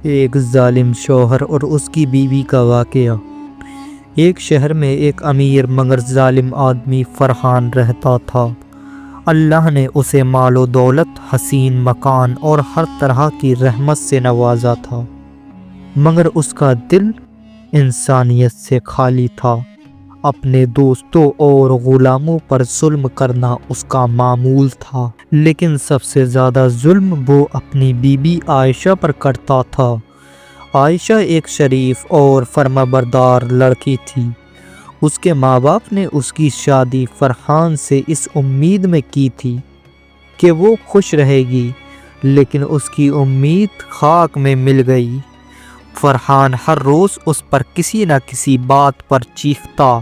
ایک ظالم شوہر اور اس کی بیوی کا واقعہ۔ ایک شہر میں ایک امیر مگر ظالم آدمی فرحان رہتا تھا۔ اللہ نے اسے مال و دولت، حسین مکان اور ہر طرح کی رحمت سے نوازا تھا، مگر اس کا دل انسانیت سے خالی تھا۔ اپنے دوستوں اور غلاموں پر ظلم کرنا اس کا معمول تھا، لیکن سب سے زیادہ ظلم وہ اپنی بیوی عائشہ پر کرتا تھا۔ عائشہ ایک شریف اور فرمانبردار لڑکی تھی۔ اس کے ماں باپ نے اس کی شادی فرحان سے اس امید میں کی تھی کہ وہ خوش رہے گی، لیکن اس کی امید خاک میں مل گئی۔ فرحان ہر روز اس پر کسی نہ کسی بات پر چیختا،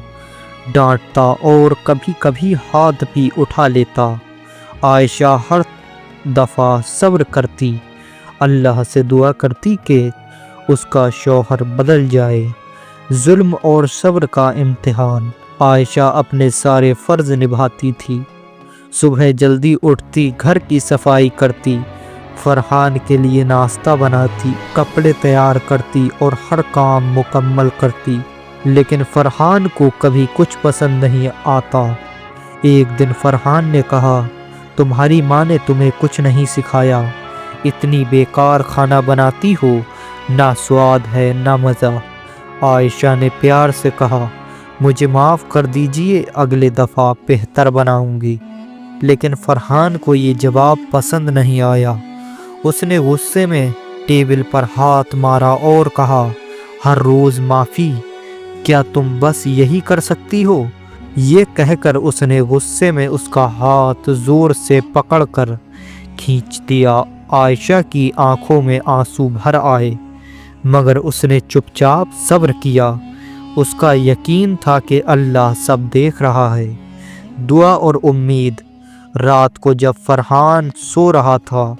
ڈانٹتا اور کبھی کبھی ہاتھ بھی اٹھا لیتا۔ عائشہ ہر دفعہ صبر کرتی، اللہ سے دعا کرتی کہ اس کا شوہر بدل جائے۔ ظلم اور صبر کا امتحان۔ عائشہ اپنے سارے فرض نبھاتی تھی۔ صبح جلدی اٹھتی، گھر کی صفائی کرتی، فرحان کے لیے ناشتہ بناتی، کپڑے تیار کرتی اور ہر کام مکمل کرتی، لیکن فرحان کو کبھی کچھ پسند نہیں آتا۔ ایک دن فرحان نے کہا، تمہاری ماں نے تمہیں کچھ نہیں سکھایا، اتنی بیکار کھانا بناتی ہو، نہ سواد ہے نہ مزہ۔ عائشہ نے پیار سے کہا، مجھے معاف کر دیجئے، اگلے دفعہ بہتر بناؤں گی۔ لیکن فرحان کو یہ جواب پسند نہیں آیا۔ اس نے غصے میں ٹیبل پر ہاتھ مارا اور کہا، ہر روز معافی، کیا تم بس یہی کر سکتی ہو؟ یہ کہہ کر اس نے غصے میں اس کا ہاتھ زور سے پکڑ کر کھینچ دیا۔ عائشہ کی آنکھوں میں آنسو بھر آئے، مگر اس نے چپ چاپ صبر کیا۔ اس کا یقین تھا کہ اللہ سب دیکھ رہا ہے۔ دعا اور امید۔ رات کو جب فرحان سو رہا تھا،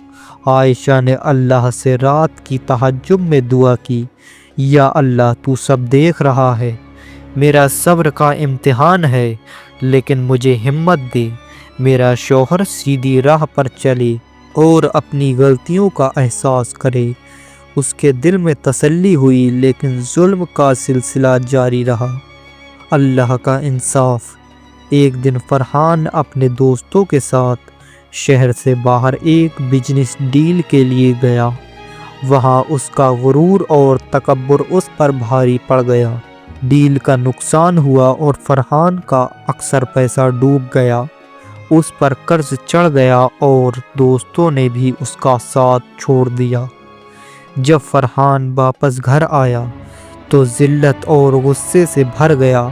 عائشہ نے اللہ سے رات کی تہجد میں دعا کی، یا اللہ تو سب دیکھ رہا ہے، میرا صبر کا امتحان ہے، لیکن مجھے ہمت دے، میرا شوہر سیدھی راہ پر چلے اور اپنی غلطیوں کا احساس کرے۔ اس کے دل میں تسلی ہوئی، لیکن ظلم کا سلسلہ جاری رہا۔ اللہ کا انصاف۔ ایک دن فرحان اپنے دوستوں کے ساتھ شہر سے باہر ایک بزنس ڈیل کے لیے گیا۔ وہاں اس کا غرور اور تکبر اس پر بھاری پڑ گیا۔ ڈیل کا نقصان ہوا اور فرحان کا اکثر پیسہ ڈوب گیا۔ اس پر قرض چڑھ گیا اور دوستوں نے بھی اس کا ساتھ چھوڑ دیا۔ جب فرحان واپس گھر آیا تو ذلت اور غصے سے بھر گیا۔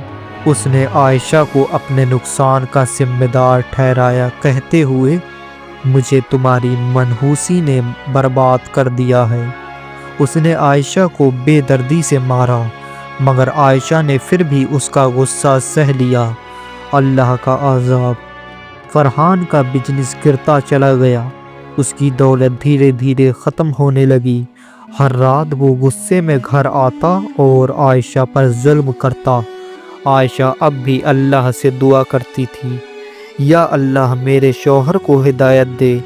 اس نے عائشہ کو اپنے نقصان کا ذمہ دار ٹھہرایا، کہتے ہوئے، مجھے تمہاری منحوسی نے برباد کر دیا ہے۔ اس نے عائشہ کو بے دردی سے مارا، مگر عائشہ نے پھر بھی اس کا غصہ سہ لیا۔ اللہ کا عذاب۔ فرحان کا بزنس گرتا چلا گیا۔ اس کی دولت دھیرے دھیرے ختم ہونے لگی۔ ہر رات وہ غصے میں گھر آتا اور عائشہ پر ظلم کرتا۔ عائشہ اب بھی اللہ سے دعا کرتی تھی، یا اللہ میرے شوہر کو ہدایت دے،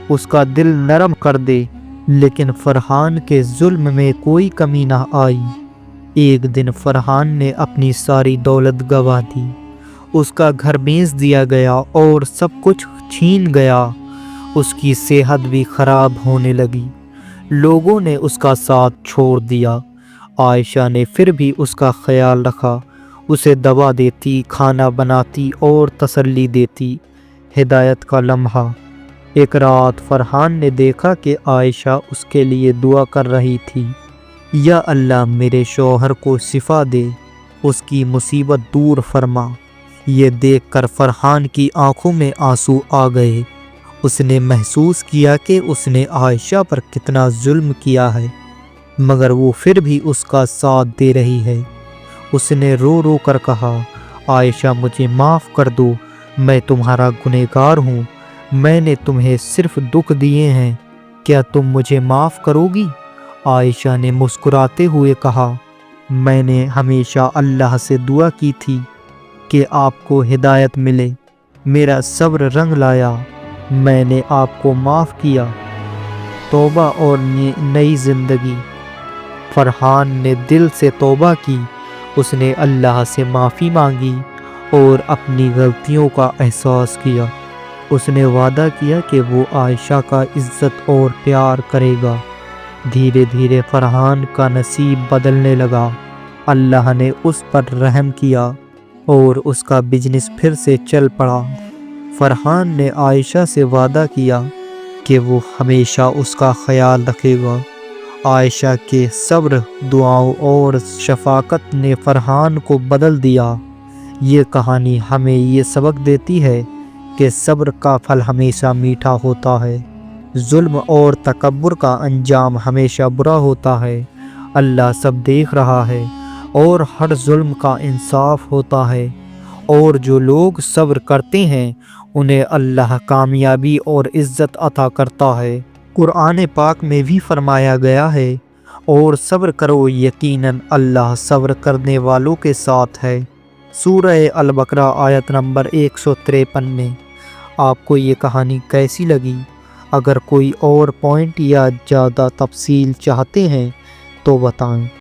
اس کا دل نرم کر دے، لیکن فرحان کے ظلم میں کوئی کمی نہ آئی۔ ایک دن فرحان نے اپنی ساری دولت گنوا دی، اس کا گھر بیچ دیا گیا اور سب کچھ چھین گیا۔ اس کی صحت بھی خراب ہونے لگی۔ لوگوں نے اس کا ساتھ چھوڑ دیا۔ عائشہ نے پھر بھی اس کا خیال رکھا، اسے دوا دیتی، کھانا بناتی اور تسلی دیتی۔ ہدایت کا لمحہ۔ ایک رات فرحان نے دیکھا کہ عائشہ اس کے لیے دعا کر رہی تھی، یا اللہ میرے شوہر کو شفا دے، اس کی مصیبت دور فرما۔ یہ دیکھ کر فرحان کی آنکھوں میں آنسو آ گئے۔ اس نے محسوس کیا کہ اس نے عائشہ پر کتنا ظلم کیا ہے، مگر وہ پھر بھی اس کا ساتھ دے رہی ہے۔ اس نے رو رو کر کہا، عائشہ مجھے معاف کر دو، میں تمہارا گنہگار ہوں، میں نے تمہیں صرف دکھ دیے ہیں، کیا تم مجھے معاف کرو گی؟ عائشہ نے مسکراتے ہوئے کہا، میں نے ہمیشہ اللہ سے دعا کی تھی کہ آپ کو ہدایت ملے، میرا صبر رنگ لایا، میں نے آپ کو معاف کیا۔ توبہ اور نئی زندگی۔ فرحان نے دل سے توبہ کی، اس نے اللہ سے معافی مانگی اور اپنی غلطیوں کا احساس کیا۔ اس نے وعدہ کیا کہ وہ عائشہ کا عزت اور پیار کرے گا۔ دھیرے دھیرے فرحان کا نصیب بدلنے لگا۔ اللہ نے اس پر رحم کیا اور اس کا بزنس پھر سے چل پڑا۔ فرحان نے عائشہ سے وعدہ کیا کہ وہ ہمیشہ اس کا خیال رکھے گا۔ عائشہ کے صبر، دعاؤں اور شفقت نے فرحان کو بدل دیا۔ یہ کہانی ہمیں یہ سبق دیتی ہے کہ صبر کا پھل ہمیشہ میٹھا ہوتا ہے۔ ظلم اور تکبر کا انجام ہمیشہ برا ہوتا ہے۔ اللہ سب دیکھ رہا ہے اور ہر ظلم کا انصاف ہوتا ہے، اور جو لوگ صبر کرتے ہیں انہیں اللہ کامیابی اور عزت عطا کرتا ہے۔ قرآن پاک میں بھی فرمایا گیا ہے، اور صبر کرو، یقیناً اللہ صبر کرنے والوں کے ساتھ ہے۔ سورہ البقرہ آیت نمبر 153 میں۔ آپ کو یہ کہانی کیسی لگی؟ اگر کوئی اور پوائنٹ یا زیادہ تفصیل چاہتے ہیں تو بتائیں۔